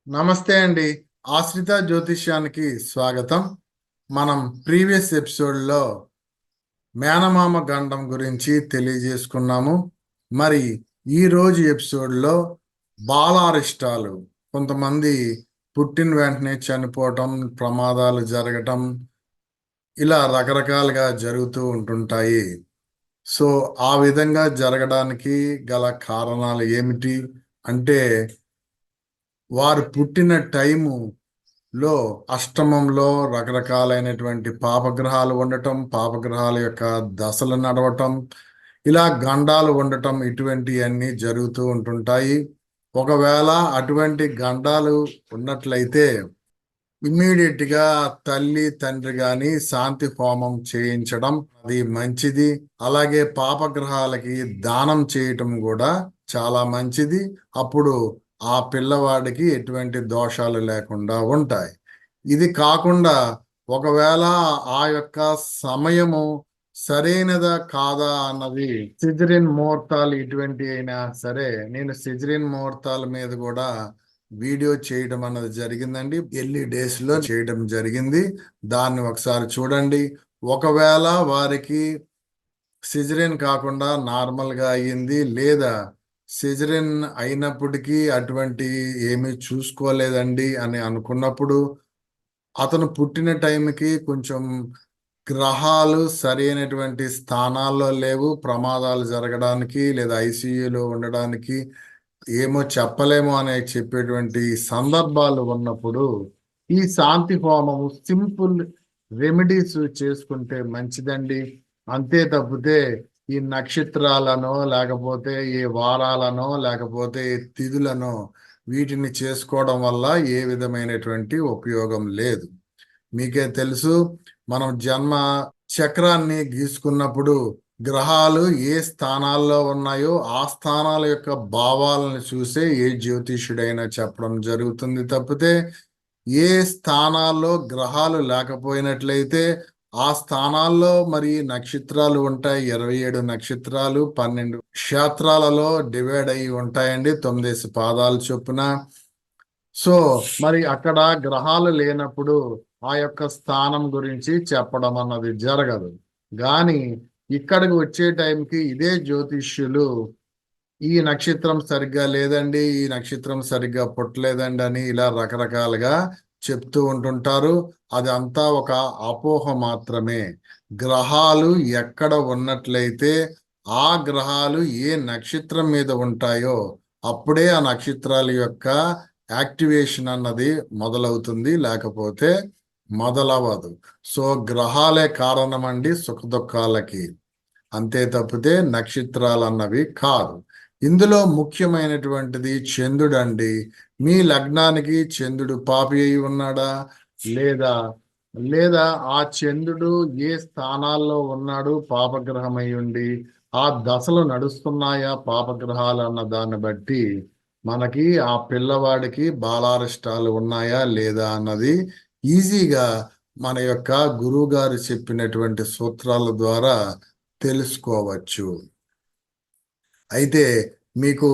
నమస్తే అండి. ఆశ్రిత జ్యోతిష్యానికి స్వాగతం. మనం ప్రీవియస్ ఎపిసోడ్లో మేనమామ గండం గురించి తెలియజేసుకున్నాము. మరి ఈ రోజు ఎపిసోడ్లో బాలారిష్టాలు, కొంతమంది పుట్టిన వెంటనే చనిపోవటం, ప్రమాదాలు జరగటం, ఇలా రకరకాలుగా జరుగుతూ ఉంటుంటాయి. సో ఆ విధంగా జరగడానికి గల కారణాలు ఏమిటి అంటే, వారు పుట్టిన టైములో అష్టమంలో రకరకాలైనటువంటి పాపగ్రహాలు ఉండటం, పాపగ్రహాల యొక్క దశలు నడవటం, ఇలా గండాలు ఉండటం, ఇటువంటివన్నీ జరుగుతూ ఉంటుంటాయి. ఒకవేళ అటువంటి గండాలు ఉన్నట్లయితే గా తల్లి తండ్రి గాని శాంతి హోమం చేయించడం అది మంచిది. అలాగే పాపగ్రహాలకి దానం చేయటం కూడా చాలా మంచిది. అప్పుడు ఆ పిల్లవాడికి ఎటువంటి దోషాలు లేకుండా ఉంటాయి. ఇది కాకుండా ఒకవేళ ఆ యొక్క సమయము సరైనదా కాదా అన్నది సిజరిన్ ముహూర్తాలు ఇటువంటి అయినా సరే, నేను సిజరిన్ ముహూర్తాల మీద కూడా వీడియో చేయడం అన్నది జరిగిందండి. ఎర్లీ డేస్ లో చేయడం జరిగింది. దాన్ని ఒకసారి చూడండి. ఒకవేళ వారికి సిజరిన్ కాకుండా నార్మల్ గా అయ్యింది, లేదా సిజరిన్ అయినప్పటికీ అటువంటి ఏమీ చూసుకోలేదండి అని అనుకున్నప్పుడు, అతను పుట్టిన టైంకి కొంచెం గ్రహాలు సరైనటువంటి స్థానాల్లో లేవు, ప్రమాదాలు జరగడానికి లేదా ఐసీయూలో ఉండడానికి ఏమో చెప్పలేము అనే చెప్పేటువంటి సందర్భాలు ఉన్నప్పుడు ఈ శాంతి హోమము సింపుల్ రెమెడీస్ చేసుకుంటే మంచిదండి. అంతే తప్పితే ఈ నక్షత్రాలను, లేకపోతే ఈ వారాలను, లేకపోతే ఈ తిథులను వీటిని చేసుకోవడం వల్ల ఏ విధమైనటువంటి ఉపయోగం లేదు. మీకే తెలుసు, మనం జన్మ చక్రాన్ని గీసుకున్నప్పుడు గ్రహాలు ఏ స్థానాల్లో ఉన్నాయో ఆ స్థానాల యొక్క భావాలను చూసే ఏ జ్యోతిష్యుడైనా చెప్పడం జరుగుతుంది తప్పితే, ఏ స్థానాల్లో గ్రహాలు లేకపోయినట్లయితే ఆ స్థానాల్లో మరి నక్షత్రాలు ఉంటాయి. 27 నక్షత్రాలు 12 క్షేత్రాలలో డివైడ్ అయి ఉంటాయండి, 9 పాదాలు చొప్పున. సో మరి అక్కడ గ్రహాలు లేనప్పుడు ఆ యొక్క స్థానం గురించి చెప్పడం అన్నది జరగదు. కానీ ఇక్కడికి వచ్చే టైంకి ఇదే జ్యోతిష్యులు ఈ నక్షత్రం సరిగ్గా లేదండి, ఈ నక్షత్రం సరిగ్గా పుట్టలేదండి అని ఇలా రకరకాలుగా చెప్తూ ఉంటుంటారు. అది అంతా ఒక అపోహ మాత్రమే. గ్రహాలు ఎక్కడ ఉన్నట్లయితే ఆ గ్రహాలు ఏ నక్షత్రం మీద ఉంటాయో అప్పుడే ఆ నక్షత్రాల యొక్క యాక్టివేషన్ అన్నది మొదలవుతుంది, లేకపోతే మొదలవ్వదు. సో గ్రహాలే కారణమండి సుఖ దుఃఖాలకి, అంతే తప్పితే నక్షత్రాలు అన్నవి కాదు. ఇందులో ముఖ్యమైనటువంటిది చంద్రుడు అండి. మీ లగ్నానికి చంద్రుడు పాపి అయి ఉన్నాడా, లేదా లేదా ఆ చంద్రుడు ఏ స్థానాల్లో ఉన్నాడు పాపగ్రహం అయి ఉండి ఆ దశలు నడుస్తున్నాయా పాపగ్రహాలు అన్న దాన్ని బట్టి మనకి ఆ పిల్లవాడికి బాలారిష్టాలు ఉన్నాయా లేదా అన్నది ఈజీగా మన యొక్క గురువు గారు చెప్పినటువంటి సూత్రాల ద్వారా తెలుసుకోవచ్చు. అయితే మీకు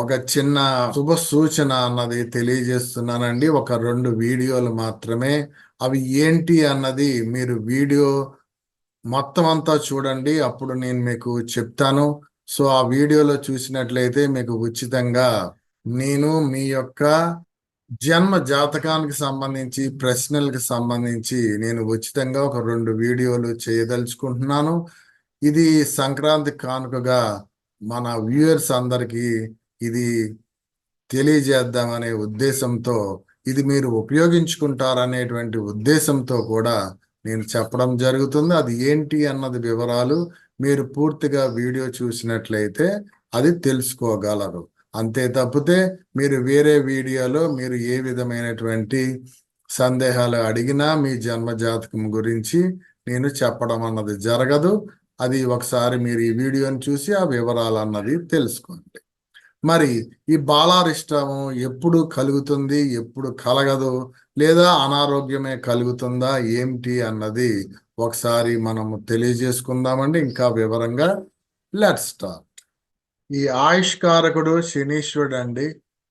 ఒక చిన్న శుభ సూచన అన్నది తెలియజేస్తున్నానండి. ఒక 2 వీడియోలు మాత్రమే. అవి ఏంటి అన్నది మీరు వీడియో మొత్తం అంతా చూడండి, అప్పుడు నేను మీకు చెప్తాను. సో ఆ వీడియోలో చూసినట్లయితే మీకు ఉచితంగా నేను మీ యొక్క జన్మ జాతకానికి సంబంధించి, ప్రశ్నలకు సంబంధించి నేను ఉచితంగా ఒక 2 వీడియోలు చేయదలుచుకుంటున్నాను. ఇది సంక్రాంతి కానుకగా మన వ్యూయర్స్ అందరికీ ఇది తెలియజేద్దామనే ఉద్దేశంతో, ఇది మీరు ఉపయోగించుకుంటారనేటువంటి ఉద్దేశంతో కూడా నేను చెప్పడం జరుగుతుంది. అది ఏంటి అన్నది వివరాలు మీరు పూర్తిగా వీడియో చూసినట్లయితే అది తెలుసుకోగలరు. అంతే తప్పితే మీరు వేరే వీడియోలో మీరు ఏ విధమైనటువంటి సందేహాలు అడిగినా మీ జన్మ జాతకం గురించి నేను చెప్పడం అన్నది జరగదు. అది ఒకసారి మీరు ఈ వీడియోని చూసి ఆ వివరాలు అన్నది తెలుసుకోండి. మరి ఈ బాలారిష్టము ఎప్పుడు కలుగుతుంది, ఎప్పుడు కలగదు, లేదా అనారోగ్యమే కలుగుతుందా ఏమిటి అన్నది ఒకసారి మనము తెలియజేసుకుందామండి ఇంకా వివరంగా. Let's start. ఈ ఆయుష్కారకుడు శనీశ్వరుడు అండి.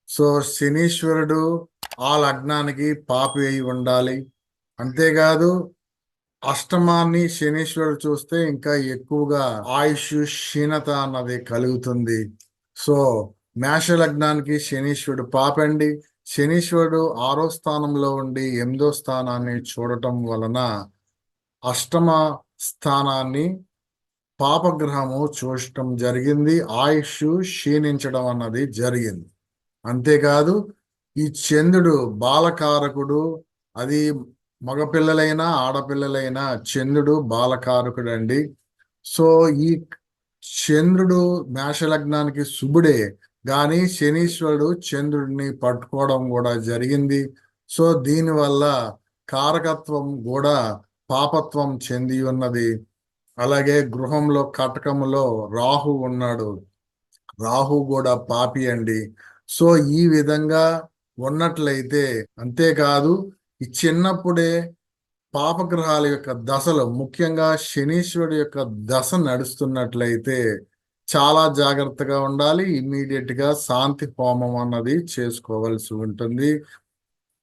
సో శనీశ్వరుడు ఆ లగ్నానికి పాపి అయి ఉండాలి. అంతేకాదు అష్టమాన్ని శనీశ్వరుడు చూస్తే ఇంకా ఎక్కువగా ఆయుష్ క్షీణత అన్నది కలుగుతుంది. సో మేష లగ్నానికి శనీశ్వరుడు పాపండి. శనీశ్వరుడు 6వ స్థానంలో ఉండి 8వ స్థానాన్ని చూడటం వలన అష్టమ స్థానాన్ని పాపగ్రహము చూడటం జరిగింది. ఆయుష్ క్షీణించడం అన్నది జరిగింది. అంతేకాదు ఈ చంద్రుడు బాలకారకుడు. అది మగపిల్లలైనా ఆడపిల్లలైనా చంద్రుడు బాలకారకుడు అండి. సో ఈ చంద్రుడు మేషలగ్నానికి శుభుడే, కానీ శనీశ్వరుడు చంద్రుడిని పట్టుకోవడం కూడా జరిగింది. సో దీనివల్ల కారకత్వం కూడా పాపత్వం చెంది ఉన్నది. అలాగే గృహంలో కటకములో రాహు ఉన్నాడు. రాహు కూడా పాపి అండి. సో ఈ విధంగా ఉన్నట్లయితే, అంతేకాదు ఈ చిన్నప్పుడే పాపగ్రహాల యొక్క దశలు, ముఖ్యంగా శనీశ్వరుడు యొక్క దశ నడుస్తున్నట్లయితే చాలా జాగ్రత్తగా ఉండాలి. ఇమ్మీడియట్ గా శాంతి హోమం అన్నది చేసుకోవలసి ఉంటుంది.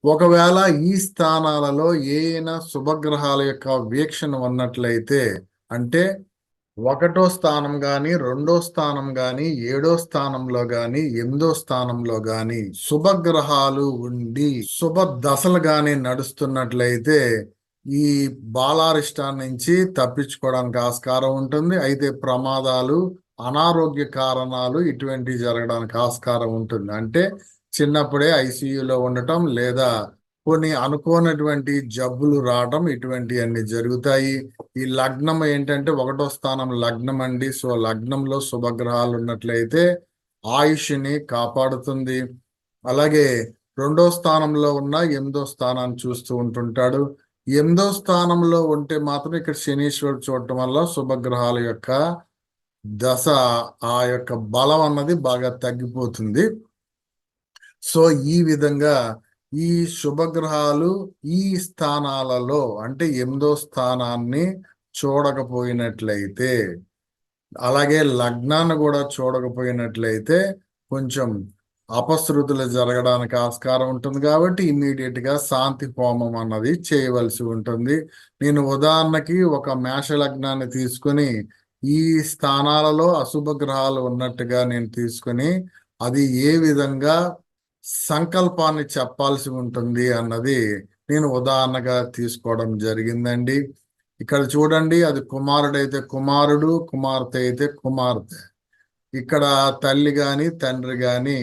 ఒకవేళ ఈ స్థానాలలో ఏదైనా శుభగ్రహాల యొక్క వీక్షణ ఉన్నట్లయితే, అంటే 1వ స్థానం గాని 2వ స్థానం గాని 7వ స్థానంలో గాని 8వ స్థానంలో గాని శుభగ్రహాలు ఉండి శుభ దశలు గాని నడుస్తున్నట్లయితే ఈ బాలారిష్టాన్ని నుంచి తప్పించుకోవడానికి ఆస్కారం ఉంటుంది. అయితే ప్రమాదాలు, అనారోగ్య కారణాలు ఇటువంటివి జరగడానికి ఆస్కారం ఉంటుంది. అంటే చిన్నప్పుడే ఐసీయూలో ఉండటం, లేదా కొన్ని అనుకోనటువంటి జబ్బులు రావటం, ఇటువంటివన్నీ జరుగుతాయి. ఈ లగ్నం ఏంటంటే 1వ స్థానం లగ్నం అండి. సో లగ్నంలో శుభగ్రహాలు ఉన్నట్లయితే ఆయుష్ని కాపాడుతుంది. అలాగే 2వ స్థానంలో ఉన్న 8వ స్థానాన్ని చూస్తూ ఉంటుంటాడు. 8వ స్థానంలో ఉంటే మాత్రం ఇక్కడ శనీశ్వరుడు చూడటం వల్ల శుభగ్రహాల యొక్క దశ, ఆ యొక్క బలం అన్నది బాగా తగ్గిపోతుంది. సో ఈ విధంగా ఈ శుభగ్రహాలు ఈ స్థానాలలో, అంటే 8వ స్థానాన్ని చూడకపోయినట్లయితే, అలాగే లగ్నాన్ని కూడా చూడకపోయినట్లయితే కొంచెం అపశృతులు జరగడానికి ఆస్కారం ఉంటుంది. కాబట్టి ఇమ్మీడియట్ గా శాంతి హోమం అన్నది చేయవలసి ఉంటుంది. నేను ఉదాహరణకి ఒక మేష లగ్నాన్ని తీసుకుని ఈ స్థానాలలో అశుభ గ్రహాలు ఉన్నట్టుగా నేను తీసుకుని అది ఏ విధంగా సంకల్పాన్ని చెప్పాల్సి ఉంటుంది అన్నది నేను ఉదాహరణగా తీసుకోవడం జరిగిందండి. ఇక్కడ చూడండి, అది కుమారుడైతే కుమారుడు, కుమార్తె అయితే కుమార్తె. ఇక్కడ తల్లి గాని తండ్రి గాని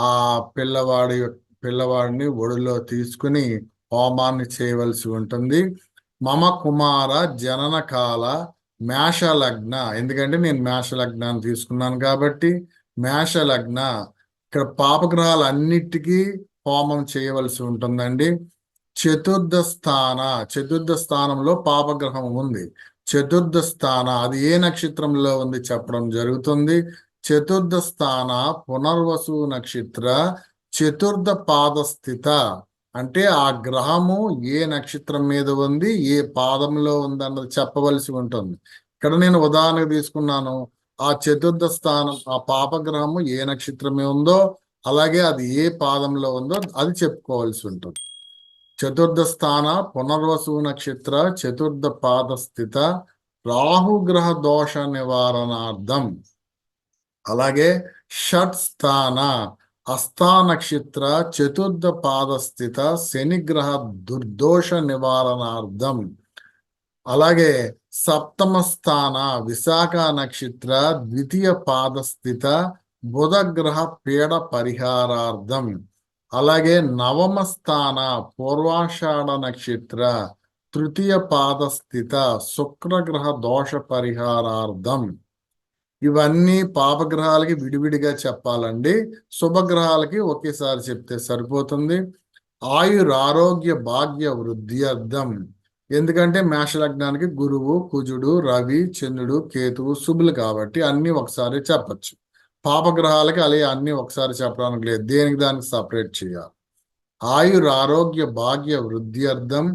ఆ పిల్లవాడిని ఒడిలో తీసుకుని హోమాన్ని చేయవలసి ఉంటుంది. మమ కుమార జనన కాల మేష లగ్న, ఎందుకంటే నేను మేష లగ్నాన్ని తీసుకున్నాను కాబట్టి మేష లగ్న, ఇక్కడ పాపగ్రహాలు అన్నిటికీ హోమం చేయవలసి ఉంటుందండి. చతుర్థ స్థానంలో పాపగ్రహం ఉంది. చతుర్థ స్థాన, అది ఏ నక్షత్రంలో ఉంది చెప్పడం జరుగుతుంది. చతుర్థ స్థాన పునర్వసు నక్షత్ర చతుర్థ పాద స్థిత, అంటే ఆ గ్రహము ఏ నక్షత్రం మీద ఉంది, ఏ పాదంలో ఉంది అన్నది చెప్పవలసి ఉంటుంది. ఇక్కడ నేను ఉదాహరణకు తీసుకున్నాను. ఆ చతుర్థ స్థానం, ఆ పాపగ్రహము ఏ నక్షత్రమే ఉందో, అలాగే అది ఏ పాదంలో ఉందో అది చెప్పుకోవాల్సి ఉంటుంది. చతుర్థ స్థాన పునర్వసు నక్షత్ర చతుర్థ పాద స్థిత రాహుగ్రహ దోష నివారణార్థం. అలాగే షట్ స్థాన హస్తా నక్షత్ర చతుర్థ పాద స్థిత శనిగ్రహ దుర్దోష నివారణార్థం. అలాగే సప్తమ స్థాన విశాఖ నక్షత్ర ద్వితీయ పాద స్థిత బుధగ్రహ పీడ పరిహారార్థం. అలాగే నవమ స్థాన పూర్వాషాఢ నక్షత్ర తృతీయ పాద స్థిత శుక్రగ్రహ దోష పరిహారార్థం. ఇవన్నీ పాపగ్రహాలకి విడివిడిగా చెప్పాలండి. శుభగ్రహాలకి ఒకేసారి చెప్తే సరిపోతుంది. ఆయురారోగ్య భాగ్య వృద్ధి అర్థం, ఎందుకంటే మేషలగ్నానికి గురువు, కుజుడు, రవి, చంద్రుడు, కేతువు శుభులు కాబట్టి అన్ని ఒకసారి చెప్పచ్చు. పాపగ్రహాలకి అలాగే అన్ని ఒకసారి చెప్పడానికి లేదు, దేనికి దానికి సపరేట్ చేయాలి. ఆయురారోగ్య భాగ్య వృద్ధి అర్థం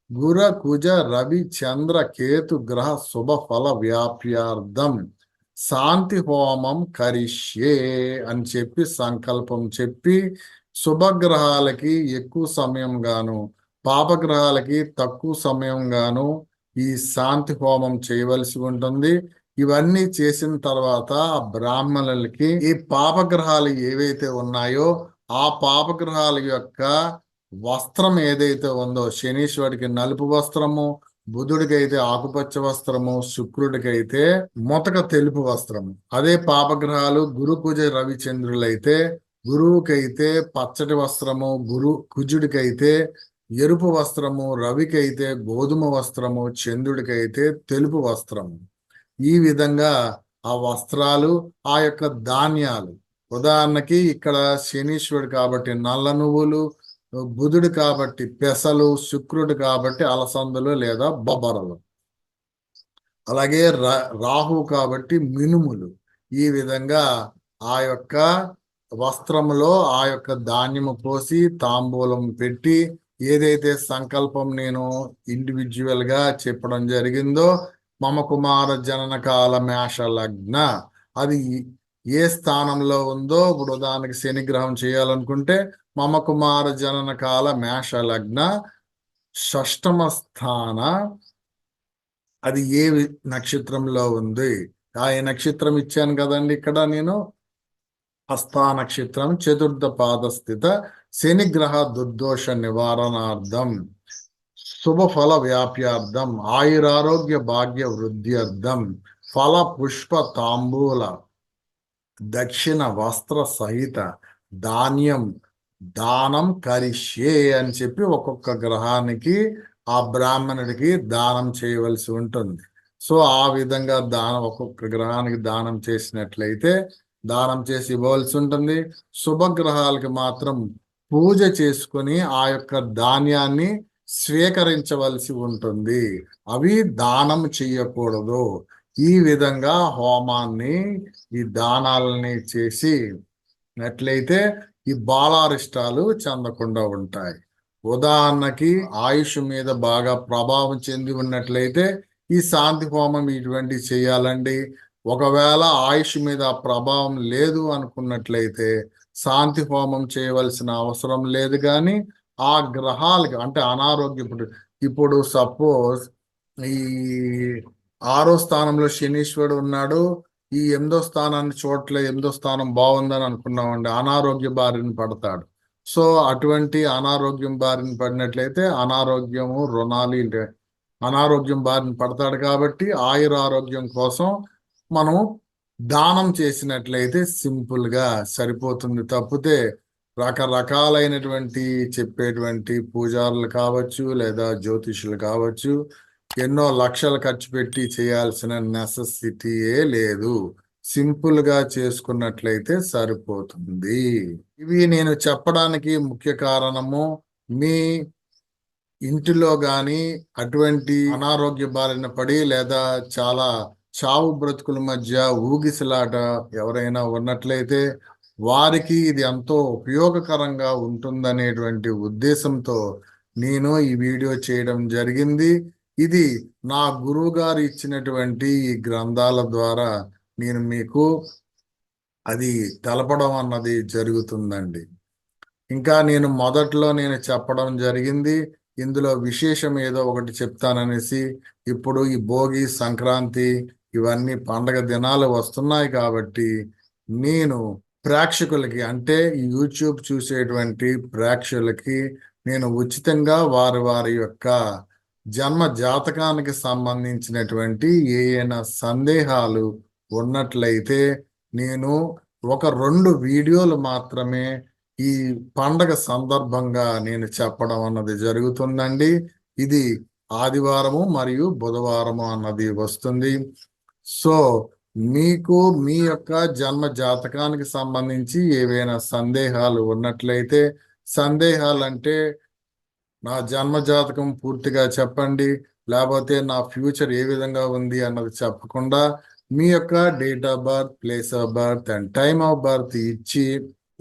గుర కుజ రవి చంద్ర కేతు గ్రహ శుభ ఫల వ్యాప్యార్థం శాంతి హోమం కరిష్యే అని చెప్పి సంకల్పం చెప్పి శుభగ్రహాలకి ఎక్కువ సమయం గాను, పాపగ్రహాలకి తక్కువ సమయం గాను ఈ శాంతి హోమం చేయవలసి ఉంటుంది. ఇవన్నీ చేసిన తర్వాత ఆ బ్రాహ్మణులకి ఈ పాపగ్రహాలు ఏవైతే ఉన్నాయో ఆ పాపగ్రహాల యొక్క వస్త్రం ఏదైతే ఉందో, శనీశ్వరుడికి నలుపు వస్త్రము, బుధుడికైతే ఆకుపచ్చ వస్త్రము, శుక్రుడికైతే మొతక తెలుపు వస్త్రము. అదే పాపగ్రహాలు గురు కుజ రవిచంద్రులైతే గురువుకైతే పచ్చటి వస్త్రము, కుజుడికైతే ఎరుపు వస్త్రము, రవికైతే గోధుమ వస్త్రము, చంద్రుడికైతే తెలుపు వస్త్రము. ఈ విధంగా ఆ వస్త్రాలు, ఆ యొక్క ధాన్యాలు, ఉదాహరణకి ఇక్కడ శనీశ్వరుడు కాబట్టి నల్ల నువ్వులు, బుధుడు కాబట్టి పెసలు, శుక్రుడు కాబట్టి అలసందలు లేదా బొబ్బరలు, అలాగే రాహు కాబట్టి మినుములు. ఈ విధంగా ఆ యొక్క వస్త్రములో ఆ యొక్క ధాన్యము పోసి తాంబూలం పెట్టి ఏదైతే సంకల్పం నేను ఇండివిజువల్ గా చెప్పడం జరిగిందో, మమ కుమార జనన కాల మేష లగ్న, అది ఏ స్థానంలో ఉందో, ఇప్పుడు ఉదాహరణకి శనిగ్రహం చేయాలనుకుంటే మమ కుమార జనన కాల మేష లగ్న షష్టమ స్థాన, అది ఏ నక్షత్రంలో ఉంది, ఆ నక్షత్రం ఇచ్చాను కదండి ఇక్కడ నేను, హస్తా నక్షత్రం, చతుర్థ పాద స్థిత శనిగ్రహ దుర్దోష నివారణార్థం, శుభ ఫల వ్యాప్యార్థం, ఆయురారోగ్య భాగ్య వృద్ధ్యర్థం, ఫల పుష్ప తాంబూల దక్షిణ వస్త్ర సహిత ధాన్యం దానం కరిష్యే అని చెప్పి ఒక్కొక్క గ్రహానికి ఆ బ్రాహ్మణుడికి దానం చేయవలసి ఉంటుంది. సో ఆ విధంగా ఒక్కొక్క గ్రహానికి దానం చేసినట్లయితే దానం చేసి ఇవ్వవలసి ఉంటుంది. శుభగ్రహాలకి మాత్రం పూజ చేసుకొని ఆ యొక్క ధాన్యాన్ని స్వీకరించవలసి ఉంటుంది. అవి దానం చెయ్యకూడదు. ఈ విధంగా హోమాన్ని, ఈ దానాలని చేసినట్లయితే ఈ బాలారిష్టాలు చెందకుండా ఉంటాయి. ఉదాహరణకి ఆయుష్ మీద బాగా ప్రభావం చెంది ఉన్నట్లయితే ఈ శాంతి హోమం ఇటువంటి చేయాలండి. ఒకవేళ ఆయుష్ మీద ప్రభావం లేదు అనుకున్నట్లయితే శాంతి హోమం చేయవలసిన అవసరం లేదు. కానీ ఆ గ్రహాలకి అంటే అనారోగ్యం, ఇప్పుడు సపోజ్ ఈ 6వ స్థానంలో శనీశ్వరుడు ఉన్నాడు, ఈ 8వ స్థానాన్ని చూడట్లే, 8వ స్థానం బాగుందని అనుకున్నామండి, అనారోగ్య బారిన పడతాడు. సో అటువంటి అనారోగ్యం బారిన పడినట్లయితే అనారోగ్యము రుణాలు అనారోగ్యం బారిన పడతాడు. కాబట్టి ఆయురారోగ్యం కోసం మనం దానం చేసినట్లయితే సింపుల్ గా సరిపోతుంది. తప్పితే రకరకాలైనటువంటి చెప్పేటువంటి పూజారులు కావచ్చు లేదా జ్యోతిషులు కావచ్చు, ఎన్నో లక్షలు ఖర్చు పెట్టి చేయాల్సిన నెసెసిటీయే లేదు. సింపుల్ గా చేసుకున్నట్లయితే సరిపోతుంది. ఇవి నేను చెప్పడానికి ముఖ్య కారణము, మీ ఇంటిలో గాని అటువంటి అనారోగ్య బారిన పడి లేదా చాలా చావు బ్రతుకుల మధ్య ఊగిసలాట ఎవరైనా ఉన్నట్లయితే వారికి ఇది ఎంతో ఉపయోగకరంగా ఉంటుందనేటువంటి ఉద్దేశంతో నేను ఈ వీడియో చేయడం జరిగింది. ఇది నా గురువు గారు ఇచ్చినటువంటి ఈ గ్రంథాల ద్వారా నేను మీకు అది తెలపడం అన్నది జరుగుతుందండి. ఇంకా నేను మొదట్లో నేను చెప్పడం జరిగింది, ఇందులో విశేషం ఏదో ఒకటి చెప్తాననేసి. ఇప్పుడు ఈ భోగి, సంక్రాంతి ఇవన్నీ పండగ దినాలు వస్తున్నాయి కాబట్టి నేను ప్రేక్షకులకి, అంటే ఈ యూట్యూబ్ చూసేటువంటి ప్రేక్షకులకి నేను ఉచితంగా వారి వారి యొక్క జన్మ జాతకానికి సంబంధించినటువంటి ఏమైనా సందేహాలు ఉన్నట్లయితే నేను ఒక 2 వీడియోలు మాత్రమే ఈ పండగ సందర్భంగా నేను చెప్పడం అన్నది జరుగుతుందండి. ఇది ఆదివారము మరియు బుధవారము అన్నది వస్తుంది. సో మీకు మీ యొక్క జన్మ జాతకానికి సంబంధించి ఏవైనా సందేహాలు ఉన్నట్లయితే, సందేహాలు అంటే నా జన్మ జాతకం పూర్తిగా చెప్పండి, లేకపోతే నా ఫ్యూచర్ ఏ విధంగా ఉంది అన్నది చెప్పకుండా మీ యొక్క date of birth, place of birth and time of birth ఇచ్చి,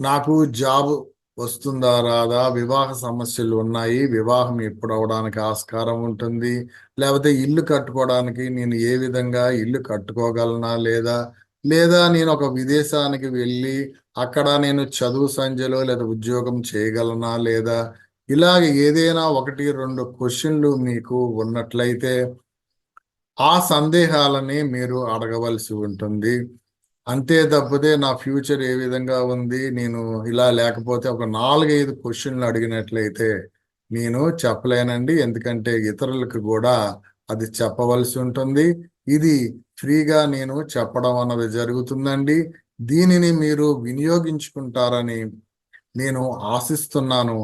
నాకు జాబ్ వస్తుందా రాదా, వివాహ సమస్యలు ఉన్నాయి, వివాహం ఎప్పుడు అవడానికి ఆస్కారం ఉంటుంది, లేకపోతే ఇల్లు కట్టుకోవడానికి నేను ఏ విధంగా ఇల్లు కట్టుకోగలనా లేదా, లేదా నేను ఒక విదేశానికి వెళ్ళి అక్కడ నేను చదువు సంధ్యలో లేదా ఉద్యోగం చేయగలనా లేదా ఇలాగ ఏదైనా 1-2 క్వశ్చన్లు మీకు ఉన్నట్లయితే ఆ సందేహాలని మీరు అడగవలసి ఉంటుంది. అంతే తప్పితే నా ఫ్యూచర్ ఏ విధంగా ఉంది, నేను ఇలా లేకపోతే ఒక 4-5 క్వశ్చన్లు అడిగినట్లయితే నేను చెప్పలేనండి. ఎందుకంటే ఇతరులకు కూడా అది చెప్పవలసి ఉంటుంది. ఇది ఫ్రీగా నేను చెప్పడం అన్నది జరుగుతుందండి. దీనిని మీరు వినియోగించుకుంటారని నేను ఆశిస్తున్నాను.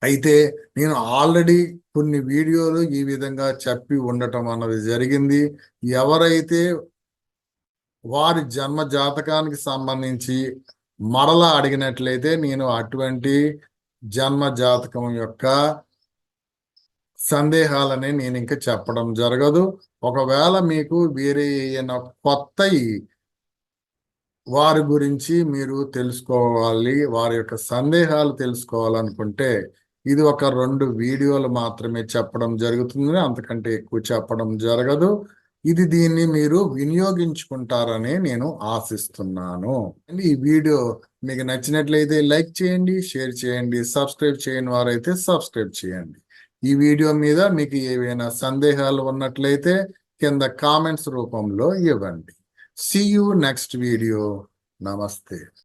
అయితే నేను ఆల్రెడీ కొన్ని వీడియోలు ఈ విధంగా చెప్పి ఉండటం అన్నది జరిగింది. ఎవరైతే వారి జన్మ జాతకానికి సంబంధించి మరలా అడిగినట్లయితే నేను అటువంటి జన్మ జాతకం యొక్క సందేహాలని నేను ఇంకా చెప్పడం జరగదు. ఒకవేళ మీకు వేరే ఏమైనా కొత్తయి వారి గురించి మీరు తెలుసుకోవాలి, వారి యొక్క సందేహాలు తెలుసుకోవాలనుకుంటే ఇది ఒక 2 వీడియోలు మాత్రమే చెప్పడం జరుగుతుంది. అంతకంటే ఎక్కువ చెప్పడం జరగదు. దీన్ని మీరు వినియోగించుకుంటారని నేను ఆశిస్తున్నాను. ఈ వీడియో మీకు నచ్చినట్లయితే లైక్ చేయండి, షేర్ చేయండి, సబ్స్క్రైబ్ చేయని వారైతే సబ్స్క్రైబ్ చేయండి. ఈ వీడియో మీద మీకు ఏవైనా సందేహాలు ఉన్నట్లయితే కింద కామెంట్స్ రూపంలో ఇవ్వండి. See you next video. Namaste.